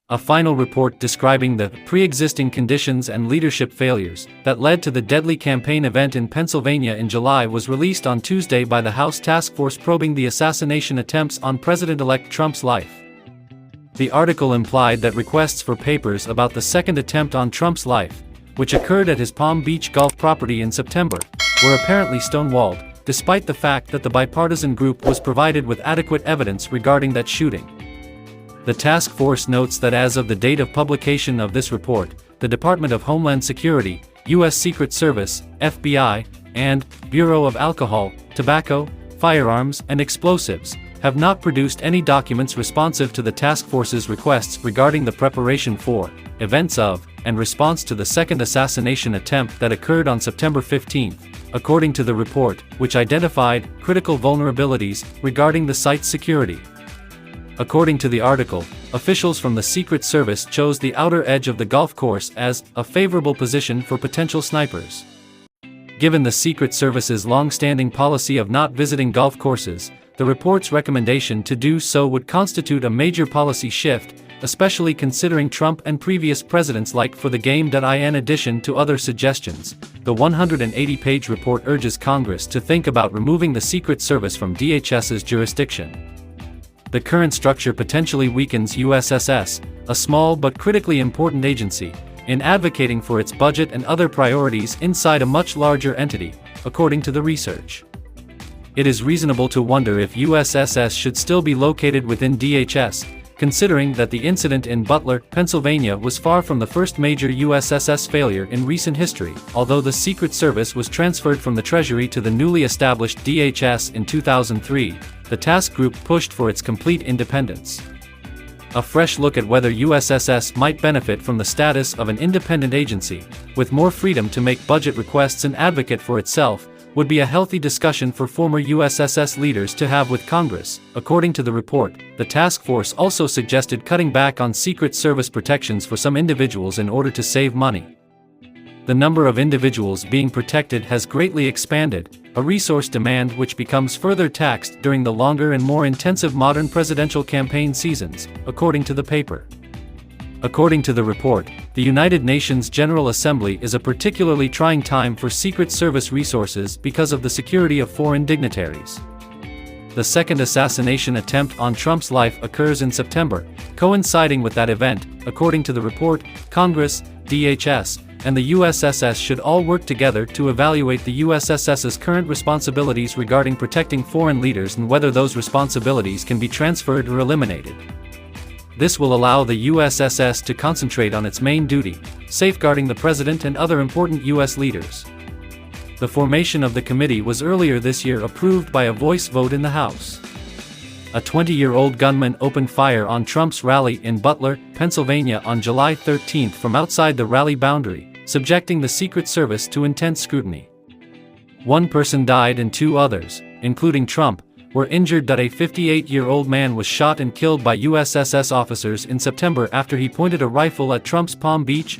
A final report describing the pre-existing conditions and leadership failures that led to the deadly campaign event in Pennsylvania in July was released on Tuesday by the House task force probing the assassination attempts on President-elect Trump's life. The article implied that requests for papers about the second attempt on Trump's life, which occurred at his Palm Beach golf property in September, were apparently stonewalled, despite the fact that the bipartisan group was provided with adequate evidence regarding that shooting. The task force notes that as of the date of publication of this report, the Department of Homeland Security, U.S. Secret Service, FBI, and Bureau of Alcohol, Tobacco, Firearms, and Explosives have not produced any documents responsive to the task force's requests regarding the preparation for, events of, and response to the second assassination attempt that occurred on September 15, according to the report, which identified critical vulnerabilities regarding the site's security. According to the article, officials from the Secret Service chose the outer edge of the golf course as a favorable position for potential snipers. Given the Secret Service's long-standing policy of not visiting golf courses, the report's recommendation to do so would constitute a major policy shift, especially considering Trump and previous presidents like for the game. In addition to other suggestions, the 180-page report urges Congress to think about removing the Secret Service from DHS's jurisdiction. The current structure potentially weakens USSS, a small but critically important agency, in advocating for its budget and other priorities inside a much larger entity, according to the research. It is reasonable to wonder if USSS should still be located within DHS, considering that the incident in Butler, Pennsylvania was far from the first major USSS failure in recent history, although the Secret Service was transferred from the Treasury to the newly established DHS in 2003, the task group pushed for its complete independence. A fresh look at whether USSS might benefit from the status of an independent agency, with more freedom to make budget requests and advocate for itself, would be a healthy discussion for former USSS leaders to have with Congress. According to the report, the task force also suggested cutting back on Secret Service protections for some individuals in order to save money. The number of individuals being protected has greatly expanded, a resource demand which becomes further taxed during the longer and more intensive modern presidential campaign seasons, according to the paper. According to the report, the United Nations General Assembly is a particularly trying time for Secret Service resources because of the security of foreign dignitaries. The second assassination attempt on Trump's life occurs in September, coinciding with that event. According to the report, Congress, DHS, and the USSS should all work together to evaluate the USSS's current responsibilities regarding protecting foreign leaders and whether those responsibilities can be transferred or eliminated. This will allow the USSS to concentrate on its main duty, safeguarding the president and other important U.S. leaders. The formation of the committee was earlier this year approved by a voice vote in the House. A 20-year-old gunman opened fire on Trump's rally in Butler, Pennsylvania on July 13 from outside the rally boundary, subjecting the Secret Service to intense scrutiny. One person died and two others, including Trump, were injured. A 58-year-old man was shot and killed by USSS officers in September after he pointed a rifle at Trump's Palm Beach,